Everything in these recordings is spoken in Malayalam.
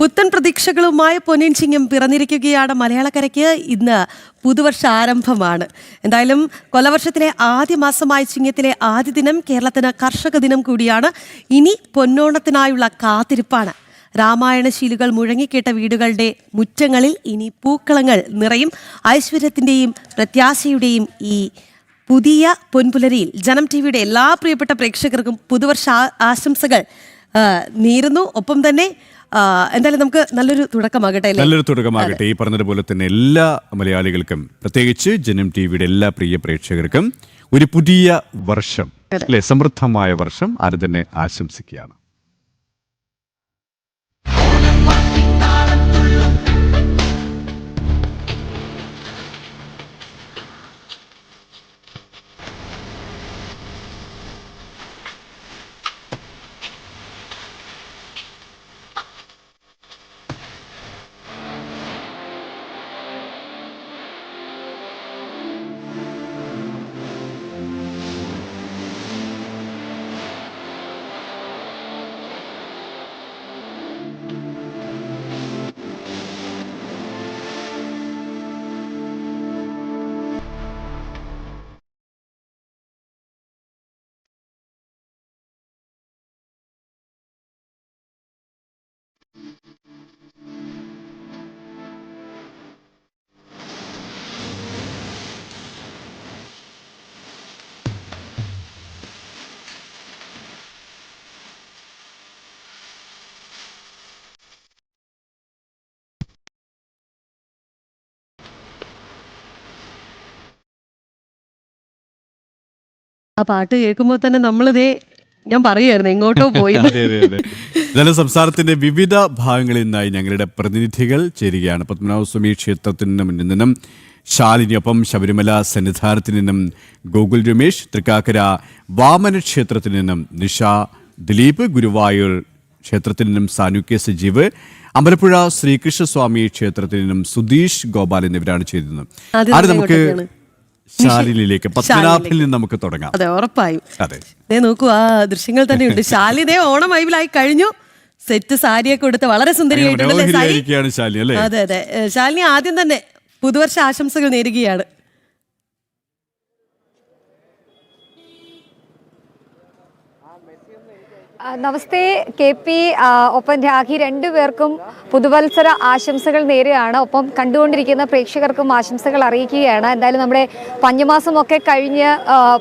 പുത്തൻ പ്രതീക്ഷകളുമായി പൊന്നിൻ ചിങ്ങം പിറന്നിരിക്കുകയാണ്. മലയാളക്കരയ്ക്ക് ഇന്ന് പുതുവർഷ ആരംഭമാണ്. എന്തായാലും കൊല്ലവർഷത്തിലെ ആദ്യ മാസമായ ചിങ്ങത്തിലെ ആദ്യ ദിനം കേരളത്തിന് കർഷക ദിനം കൂടിയാണ്. ഇനി പൊന്നോണത്തിനായുള്ള കാത്തിരിപ്പാണ്. രാമായണശീലുകൾ മുഴങ്ങിക്കേട്ട വീടുകളുടെ മുറ്റങ്ങളിൽ ഇനി പൂക്കളങ്ങൾ നിറയും. ഐശ്വര്യത്തിൻ്റെയും പ്രത്യാശയുടെയും ഈ പുതിയ പൊൻപുലരിയിൽ ജനം ടിവിയുടെ എല്ലാ പ്രിയപ്പെട്ട പ്രേക്ഷകർക്കും പുതുവർഷ ആശംസകൾ നേരുന്നു. ഒപ്പം തന്നെ എന്തായാലും നമുക്ക് നല്ലൊരു തുടക്കമാകട്ടെ. ഈ പറഞ്ഞതുപോലെ തന്നെ എല്ലാ മലയാളികൾക്കും, പ്രത്യേകിച്ച് ജനം ടിവിയുടെ എല്ലാ പ്രിയ പ്രേക്ഷകർക്കും ഒരു പുതിയ വർഷം, അല്ലെ, സമൃദ്ധമായ വർഷം ആരും തന്നെ ആശംസിക്കുകയാണ്. ആ പാട്ട് കേൾക്കുമ്പോൾ തന്നെ ഞാൻ പറയുമായിരുന്നു എങ്ങോട്ടോ പോയി. ഇതാണ് സംസ്ഥാനത്തിന്റെ വിവിധ ഭാഗങ്ങളിൽ നിന്നായി ഞങ്ങളുടെ പ്രതിനിധികൾ ചേരുകയാണ്. പത്മനാഭസ്വാമി ക്ഷേത്രത്തിന് മുന്നിൽ നിന്നും ശാലിനിയൊപ്പം ശബരിമല സന്നിധാനത്തിൽ നിന്നും ഗോകുൽ രമേശ്, തൃക്കാക്കര വാമന ക്ഷേത്രത്തിൽ നിന്നും നിഷ, ദിലീപ്, ഗുരുവായൂർ ക്ഷേത്രത്തിൽ നിന്നും സാനുക്യ സജീവ്, അമ്പലപ്പുഴ ശ്രീകൃഷ്ണസ്വാമി ക്ഷേത്രത്തിൽ നിന്നും സുധീഷ് ഗോപാൽ എന്നിവരാണ് ചെയ്തത്. അത് നമുക്ക് ശാലിനിയിലേക്ക്, പത്മനാഭിൽ നിന്ന് നമുക്ക് തുടങ്ങാം. അതെ, ഉറപ്പായും. അതെ, നോക്കൂ, ആ ദൃശ്യങ്ങൾ തന്നെയുണ്ട്. ശാലിനി ഓണം വൈബിലായി കഴിഞ്ഞു. സെറ്റ് സാരിയൊക്കെ കൊടുത്ത് വളരെ സുന്ദരിയായിട്ടുണ്ടല്ലേ. അതെ അതെ, ശാലിനി ആദ്യം തന്നെ പുതുവർഷ ആശംസകൾ നേരുകയാണ്. നമസ്തേ KP, ഒപ്പം രാഖി, രണ്ടുപേർക്കും പുതുവത്സര ആശംസകൾ നേരെയാണ്. ഒപ്പം കണ്ടുകൊണ്ടിരിക്കുന്ന പ്രേക്ഷകർക്കും ആശംസകൾ അറിയിക്കുകയാണ്. എന്തായാലും നമ്മുടെ പഞ്ഞമാസമൊക്കെ കഴിഞ്ഞ്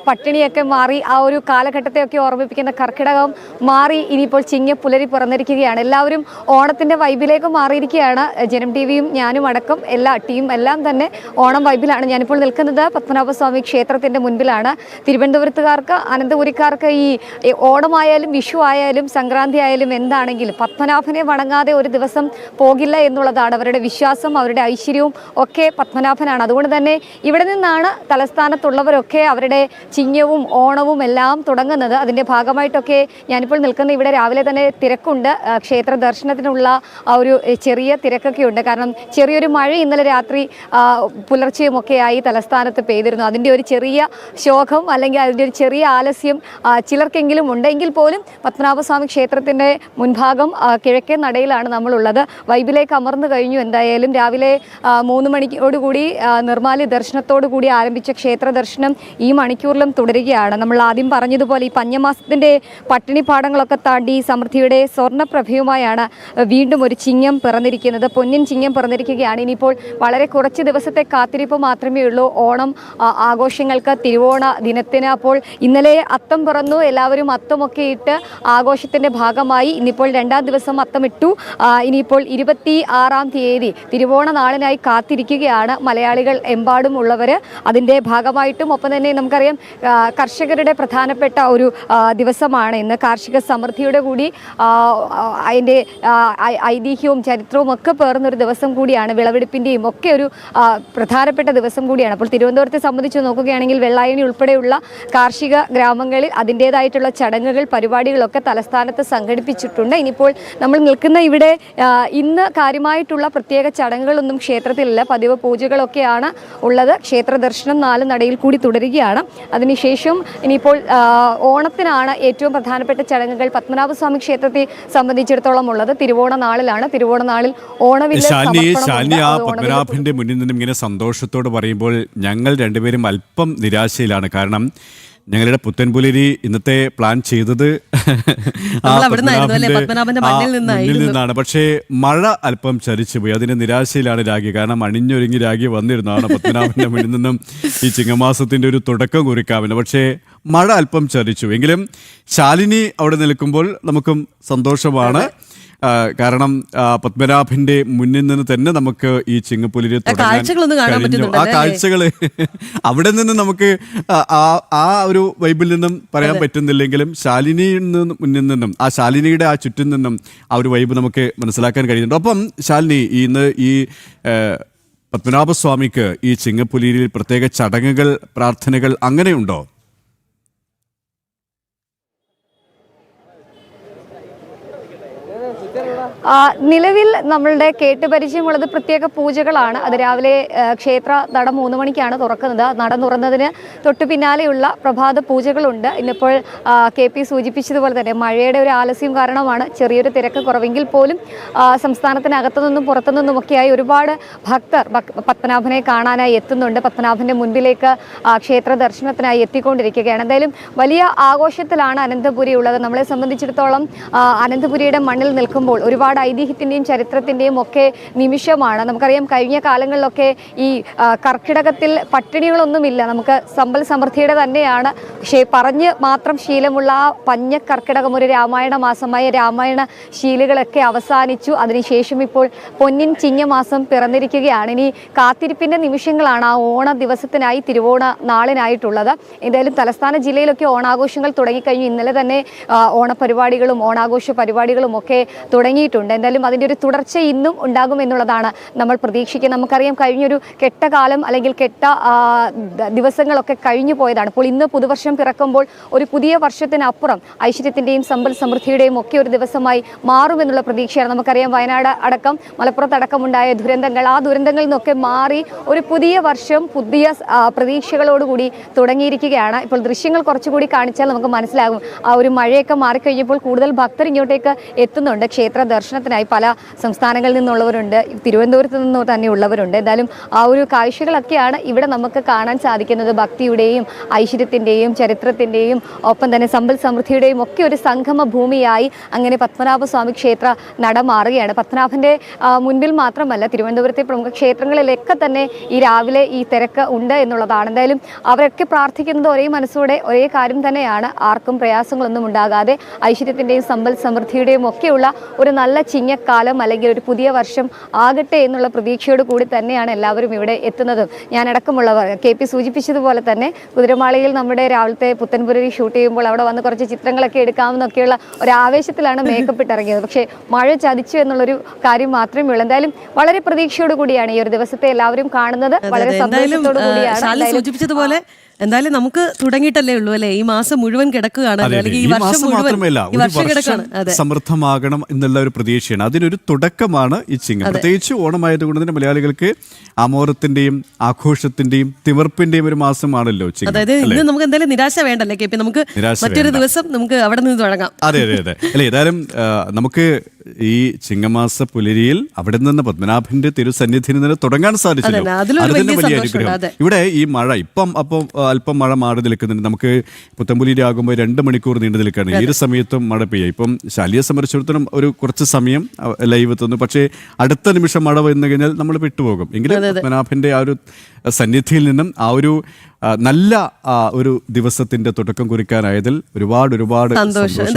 പട്ടിണിയൊക്കെ മാറി ആ ഒരു കാലഘട്ടത്തെയൊക്കെ ഓർമ്മിപ്പിക്കുന്ന കർക്കിടകം മാറി ഇനിയിപ്പോൾ ചിങ്ങപ്പുലരി പിറന്നിരിക്കുകയാണ്. എല്ലാവരും ഓണത്തിൻ്റെ വൈബിലേക്ക് മാറിയിരിക്കുകയാണ്. ജനം ടിവിയും ഞാനും അടക്കം എല്ലാ ടീം എല്ലാം തന്നെ ഓണം വൈബിലാണ്. ഞാനിപ്പോൾ നിൽക്കുന്നത് പത്മനാഭസ്വാമി ക്ഷേത്രത്തിൻ്റെ മുൻപിലാണ്. തിരുവനന്തപുരത്തുകാർക്ക്, അനന്തപുരിക്കാർക്ക് ഈ ഓണമായാലും വിഷു ആയാലും സംക്രാന്തി ആയാലും എന്താണെങ്കിലും പത്മനാഭനെ വണങ്ങാതെ ഒരു ദിവസം പോകില്ല എന്നുള്ളതാണ് അവരുടെ വിശ്വാസം. അവരുടെ ഐശ്വര്യവും ഒക്കെ പത്മനാഭനാണ്. അതുകൊണ്ട് തന്നെ ഇവിടെ നിന്നാണ് തലസ്ഥാനത്തുള്ളവരൊക്കെ അവരുടെ ചിങ്ങവും ഓണവും എല്ലാം തുടങ്ങുന്നത്. അതിൻ്റെ ഭാഗമായിട്ടൊക്കെ ഞാനിപ്പോൾ നിൽക്കുന്ന ഇവിടെ രാവിലെ തന്നെ തിരക്കുണ്ട്. ക്ഷേത്ര ദർശനത്തിനുള്ള ആ ഒരു ചെറിയ തിരക്കൊക്കെ ഉണ്ട്. കാരണം ചെറിയൊരു മഴ ഇന്നലെ രാത്രി പുലർച്ചെയുമൊക്കെയായി തലസ്ഥാനത്ത് പെയ്തിരുന്നു. അതിൻ്റെ ഒരു ചെറിയ ശോകം അല്ലെങ്കിൽ അതിൻ്റെ ഒരു ചെറിയ ആലസ്യം ചിലർക്കെങ്കിലും ഉണ്ടെങ്കിൽ പോലും പത്മനാഭസ്വാമി ക്ഷേത്രത്തിൻ്റെ മുൻഭാഗം കിഴക്കേ നടയിലാണ് നമ്മളുള്ളത്. വൈബിലേക്ക് അമർന്നു കഴിഞ്ഞു. എന്തായാലും രാവിലെ 3 മണിയോടുകൂടി നിർമ്മാല്യ ദർശനത്തോടു കൂടി ആരംഭിച്ച ക്ഷേത്ര ദർശനം ഈ മണിക്കൂറിലും തുടരുകയാണ്. നമ്മൾ ആദ്യം പറഞ്ഞതുപോലെ ഈ പഞ്ഞമാസത്തിൻ്റെ പട്ടിണിപ്പാടങ്ങളൊക്കെ താണ്ടി സമൃദ്ധിയുടെ സ്വർണ്ണപ്രഭയുമായാണ് വീണ്ടും ഒരു ചിങ്ങം പിറന്നിരിക്കുന്നത്. പൊന്നിൻ ചിങ്ങം പിറന്നിരിക്കുകയാണ്. ഇനിയിപ്പോൾ വളരെ കുറച്ച് ദിവസത്തെ കാത്തിരിപ്പ് മാത്രമേ ഉള്ളൂ ഓണം ആഘോഷങ്ങൾക്ക്, തിരുവോണ ദിനത്തിന്. അപ്പോൾ ഇന്നലെ അത്തം പിറന്നു. എല്ലാവരും അത്തമൊക്കെ ഇട്ട് ആഘോഷത്തിൻ്റെ ഭാഗമായി ഇന്നിപ്പോൾ 2ാം ദിവസം അത്തമിട്ടു. ഇനിയിപ്പോൾ 26-ാം തീയതി തിരുവോണ നാളിനായി കാത്തിരിക്കുകയാണ് മലയാളികൾ എമ്പാടും ഉള്ളവർ. അതിൻ്റെ ഭാഗമായിട്ടും ഒപ്പം തന്നെ നമുക്കറിയാം കർഷകരുടെ പ്രധാനപ്പെട്ട ഒരു ദിവസമാണ് ഇന്ന്. കാർഷിക സമൃദ്ധിയുടെ കൂടി അതിൻ്റെ ഐതിഹ്യവും ചരിത്രവും ഒക്കെ പേർന്നൊരു ദിവസം കൂടിയാണ്. വിളവെടുപ്പിൻ്റെയും ഒക്കെ ഒരു പ്രധാനപ്പെട്ട ദിവസം കൂടിയാണ്. അപ്പോൾ തിരുവനന്തപുരത്തെ സംബന്ധിച്ച് നോക്കുകയാണെങ്കിൽ വെള്ളായണി ഉൾപ്പെടെയുള്ള കാർഷിക ഗ്രാമങ്ങളിൽ അതിൻ്റേതായിട്ടുള്ള ചടങ്ങുകൾ, പരിപാടികളൊക്കെ പരിപാടികളൊക്കെ തലസ്ഥാനത്ത് സംഘടിപ്പിച്ചിട്ടുണ്ട്. ഇനിയിപ്പോൾ നമ്മൾ നിൽക്കുന്ന ഇവിടെ ഇന്ന് കാര്യമായിട്ടുള്ള പ്രത്യേക ചടങ്ങുകളൊന്നും ക്ഷേത്രത്തിലില്ല. പതിവ് പൂജകളൊക്കെയാണ് ഉള്ളത്. ക്ഷേത്ര ദർശനം 4 നടയിൽ കൂടി തുടരുകയാണ്. അതിനുശേഷം ഇനിയിപ്പോൾ ഓണത്തിനാണ് ഏറ്റവും പ്രധാനപ്പെട്ട ചടങ്ങുകൾ പത്മനാഭസ്വാമി ക്ഷേത്രത്തെ സംബന്ധിച്ചിടത്തോളം ഉള്ളത്. തിരുവോണ നാളിലാണ്. തിരുവോണ നാളിൽ ഓണവില്ല് ശാലിനി ആ പത്മനാഭന്റെ മുന്നിൽ നിന്നും ഇങ്ങനെ സന്തോഷത്തോട് പറയുമ്പോൾ ഞങ്ങൾ രണ്ടുപേരും അല്പം നിരാശയിലാണ്. കാരണം ഞങ്ങളുടെ പുത്തൻപുലരി ഇന്നത്തെ പ്ലാൻ ചെയ്തത് പത്മനാഭന്റെ മണ്ണിൽ നിന്നാണ്. പക്ഷേ മഴ അല്പം ചരിച്ചുപോയി. അതിന്റെ നിരാശയിലാണ് രാഗി. കാരണം അണിഞ്ഞൊരുങ്ങി രാഗി വന്നിരുന്നതാണ് പത്മനാഭന്റെ മുന്നിൽ നിന്നും ഈ ചിങ്ങമാസത്തിന്റെ ഒരു തുടക്കം കുറിക്കാമെന്ന്. പക്ഷേ മഴ അല്പം ചരിച്ചു. എങ്കിലും ശാലിനി അവിടെ നിൽക്കുമ്പോൾ നമുക്കും സന്തോഷമാണ്. കാരണം പത്മനാഭന്റെ മുന്നിൽ നിന്ന് തന്നെ നമുക്ക് ഈ ചിങ്ങപ്പുലരി ആ കാഴ്ചകള് അവിടെ നിന്ന് നമുക്ക് ആ ഒരു വൈബിൽ നിന്നും പറയാൻ പറ്റുന്നില്ലെങ്കിലും ശാലിനിയിൽ മുന്നിൽ നിന്നും ആ ശാലിനിയുടെ ആ ചുറ്റും നിന്നും ആ ഒരു വൈബ് നമുക്ക് മനസ്സിലാക്കാൻ കഴിയുന്നുണ്ട്. അപ്പം ശാലിനി ഇന്ന് ഈ പത്മനാഭസ്വാമിക്ക് ഈ ചിങ്ങപ്പുലരിയിൽ പ്രത്യേക ചടങ്ങുകൾ, പ്രാർത്ഥനകൾ അങ്ങനെയുണ്ടോ? നിലവിൽ നമ്മളുടെ കേട്ടുപരിചയമുള്ളത് പ്രത്യേക പൂജകളാണ്. അത് രാവിലെ ക്ഷേത്ര നട 3 മണിക്കാണ് തുറക്കുന്നത്. നട തുറന്നതിന് തൊട്ടു പിന്നാലെയുള്ള പ്രഭാത പൂജകളുണ്ട്. ഇന്നിപ്പോൾ KP സൂചിപ്പിച്ചതുപോലെ തന്നെ മഴയുടെ ഒരു ആലസ്യം കാരണമാണ് ചെറിയൊരു തിരക്ക് കുറവെങ്കിൽ പോലും സംസ്ഥാനത്തിനകത്തു നിന്നും പുറത്തു നിന്നുമൊക്കെയായി ഒരുപാട് ഭക്തർ പത്മനാഭനെ കാണാനായി എത്തുന്നുണ്ട്. പത്മനാഭന്റെ മുൻപിലേക്ക് ക്ഷേത്ര ദർശനത്തിനായി എത്തിക്കൊണ്ടിരിക്കുകയാണ്. എന്തായാലും വലിയ ആഘോഷത്തിലാണ് അനന്തപുരി ഉള്ളത്. നമ്മളെ സംബന്ധിച്ചിടത്തോളം അനന്തപുരിയുടെ മണ്ണിൽ നിൽക്കുമ്പോൾ ഒരുപാട് ഐതിഹ്യത്തിൻ്റെയും ചരിത്രത്തിൻ്റെയും ഒക്കെ നിമിഷമാണ്. നമുക്കറിയാം കഴിഞ്ഞ കാലങ്ങളിലൊക്കെ ഈ കർക്കിടകത്തിൽ പട്ടിണികളൊന്നുമില്ല. നമുക്ക് സമ്പൽ സമൃദ്ധിയുടെ തന്നെയാണ്. പക്ഷേ പറഞ്ഞ് മാത്രം ശീലമുള്ള ആ പഞ്ഞ കർക്കിടകം ഒരു രാമായണ മാസമായ രാമായണ ശീലുകളൊക്കെ അവസാനിച്ചു. അതിനുശേഷം ഇപ്പോൾ പൊന്നിൻ ചിങ്ങമാസം പിറന്നിരിക്കുകയാണ്. ഇനി കാത്തിരിപ്പിൻ്റെ നിമിഷങ്ങളാണ് ആ ഓണ ദിവസത്തിനായി തിരുവോണ നാളിനായിട്ടുള്ളത്. എന്തായാലും തലസ്ഥാന ജില്ലയിലൊക്കെ ഓണാഘോഷങ്ങൾ തുടങ്ങിക്കഴിഞ്ഞു. ഇന്നലെ തന്നെ ഓണപരിപാടികളും ഓണാഘോഷ പരിപാടികളും ഒക്കെ തുടങ്ങിയിട്ടുണ്ട്. എന്തായാലും അതിൻ്റെ ഒരു തുടർച്ച ഇന്നും ഉണ്ടാകും എന്നുള്ളതാണ് നമ്മൾ പ്രതീക്ഷിക്കുന്നത്. നമുക്കറിയാം കഴിഞ്ഞൊരു കെട്ടകാലം അല്ലെങ്കിൽ കെട്ട ദിവസങ്ങളൊക്കെ കഴിഞ്ഞു പോയതാണ്. അപ്പോൾ ഇന്ന് പുതുവർഷം പിറക്കുമ്പോൾ ഒരു പുതിയ വർഷത്തിനപ്പുറം ഐശ്വര്യത്തിൻ്റെയും സമ്പൽ സമൃദ്ധിയുടെയും ഒക്കെ ഒരു ദിവസമായി മാറുമെന്നുള്ള പ്രതീക്ഷയാണ്. നമുക്കറിയാം വയനാട് അടക്കം മലപ്പുറത്തടക്കം ഉണ്ടായ ദുരന്തങ്ങൾ, ആ ദുരന്തങ്ങളിൽ നിന്നൊക്കെ മാറി ഒരു പുതിയ വർഷം പുതിയ പ്രതീക്ഷകളോടുകൂടി തുടങ്ങിയിരിക്കുകയാണ്. ഇപ്പോൾ ദൃശ്യങ്ങൾ കുറച്ചുകൂടി കാണിച്ചാൽ നമുക്ക് മനസ്സിലാകും. ആ ഒരു മഴയൊക്കെ മാറിക്കഴിഞ്ഞപ്പോൾ കൂടുതൽ ഭക്തർ ഇങ്ങോട്ടേക്ക് എത്തുന്നുണ്ട്. ക്ഷേത്ര ദർശനത്തിനായി പല സംസ്ഥാനങ്ങളിൽ നിന്നുള്ളവരുണ്ട്, തിരുവനന്തപുരത്ത് നിന്ന് തന്നെ ഉള്ളവരുണ്ട്. എന്തായാലും ആ ഒരു കാഴ്ചകളൊക്കെയാണ് ഇവിടെ നമുക്ക് കാണാൻ സാധിക്കുന്നത്. ഭക്തിയുടെയും ഐശ്വര്യത്തിൻ്റെയും ചരിത്രത്തിൻ്റെയും ഒപ്പം തന്നെ സമ്പൽ സമൃദ്ധിയുടെയും ഒക്കെ ഒരു സംഗമ ഭൂമിയായി അങ്ങനെ പത്മനാഭസ്വാമി ക്ഷേത്ര നട മാറുകയാണ്. പത്മനാഭൻ്റെ മുൻപിൽ മാത്രമല്ല തിരുവനന്തപുരത്തെ പ്രമുഖ ക്ഷേത്രങ്ങളിലൊക്കെ തന്നെ ഈ രാവിലെ ഈ തിരക്ക് ഉണ്ട് എന്നുള്ളതാണ്. എന്തായാലും അവരൊക്കെ പ്രാർത്ഥിക്കുന്നത് ഒരേ മനസ്സോടെ ഒരേ കാര്യം തന്നെയാണ്. ആർക്കും പ്രയാസങ്ങളൊന്നും ഉണ്ടാകാതെ ഐശ്വര്യത്തിൻ്റെയും സമ്പൽ സമൃദ്ധിയുടെയും ഒക്കെയുള്ള ഒരു നല്ല ചിങ്ങക്കാലം അല്ലെങ്കിൽ ഒരു പുതിയ വർഷം ആകട്ടെ എന്നുള്ള പ്രതീക്ഷയോട് കൂടി തന്നെയാണ് എല്ലാവരും ഇവിടെ എത്തുന്നത്. ഞാനടക്കമുള്ളവർ KP സൂചിപ്പിച്ചതുപോലെ തന്നെ കുതിരമാളിയിൽ നമ്മുടെ രാവിലത്തെ പുത്തൻപുരരി ഷൂട്ട് ചെയ്യുമ്പോൾ അവിടെ വന്ന് കുറച്ച് ചിത്രങ്ങളൊക്കെ എടുക്കാമെന്നൊക്കെയുള്ള ഒരു ആവേശത്തിലാണ് മേക്കപ്പ് ഇട്ടിറങ്ങിയത്. പക്ഷേ മഴ ചതിച്ചു എന്നുള്ളൊരു കാര്യം മാത്രമേ ഉള്ളൂ. എന്തായാലും വളരെ പ്രതീക്ഷയോട് കൂടിയാണ് ഈ ഒരു ദിവസത്തെ എല്ലാവരും കാണുന്നത്. വളരെ സന്തോഷത്തോടു കൂടിയാണ് സൂചിപ്പിച്ചതുപോലെ. എന്തായാലും നമുക്ക് തുടങ്ങിയിട്ടല്ലേ ഉള്ളൂ അല്ലെ? ഈ മാസം മുഴുവൻ കിടക്കുകയാണ്. ഈ മാസം മാത്രമല്ല ഒരു വർഷം സമൃദ്ധമാകണം എന്നുള്ള ഒരു പ്രതീക്ഷയാണ്. അതിനൊരു തുടക്കമാണ് ഈ ചിങ്ങം. പ്രത്യേകിച്ച് ഓണമായതുകൊണ്ട് തന്നെ മലയാളികൾക്ക് ആമോദത്തിന്റെയും ആഘോഷത്തിന്റെയും തിമിർപ്പിന്റെയും ഒരു മാസമാണല്ലോ ചിങ്ങം. അതായത് ഇന്ന് നമുക്ക് എന്തായാലും നിരാശ വേണ്ടല്ലേ KP? നമുക്ക് മറ്റൊരു ദിവസം നമുക്ക് അവിടെ നിന്ന് തുടങ്ങാം. അതെ അതെ അതെ അല്ലെ. ഏതായാലും നമുക്ക് ഈ ചിങ്ങമാസ പുലരിയിൽ അവിടെ നിന്ന് പത്മനാഭന്റെ തിരുസന്നിധിയിൽ നിന്ന് തുടങ്ങാൻ സാധിച്ചല്ലോ. അതിന് വലിയ അനുഗ്രഹം. ഇവിടെ ഈ മഴ അല്പം മഴ മാറി നിൽക്കുന്നുണ്ട്. നമുക്ക് പുത്തൻപുലരി ആകുമ്പോൾ 2 മണിക്കൂർ നീണ്ടു നിൽക്കുകയാണ്. ഈ ഒരു സമയത്തും മഴ പെയ്യുക. ഇപ്പം ശാലിയെ സംബന്ധിച്ചിടത്തോളം ഒരു കുറച്ച് സമയം ലൈവ് എത്തുന്നു. പക്ഷേ അടുത്ത നിമിഷം മഴ വന്നു കഴിഞ്ഞാൽ നമ്മൾ വിട്ടുപോകും. എങ്കിലും പത്മനാഭന്റെ ആ ഒരു സന്നിധിയിൽ നിന്നും ആ ഒരു നല്ല ഒരു ദിവസത്തിന്റെ തുടക്കം കുറിക്കാനായതിൽ ഒരുപാട് സന്തോഷം.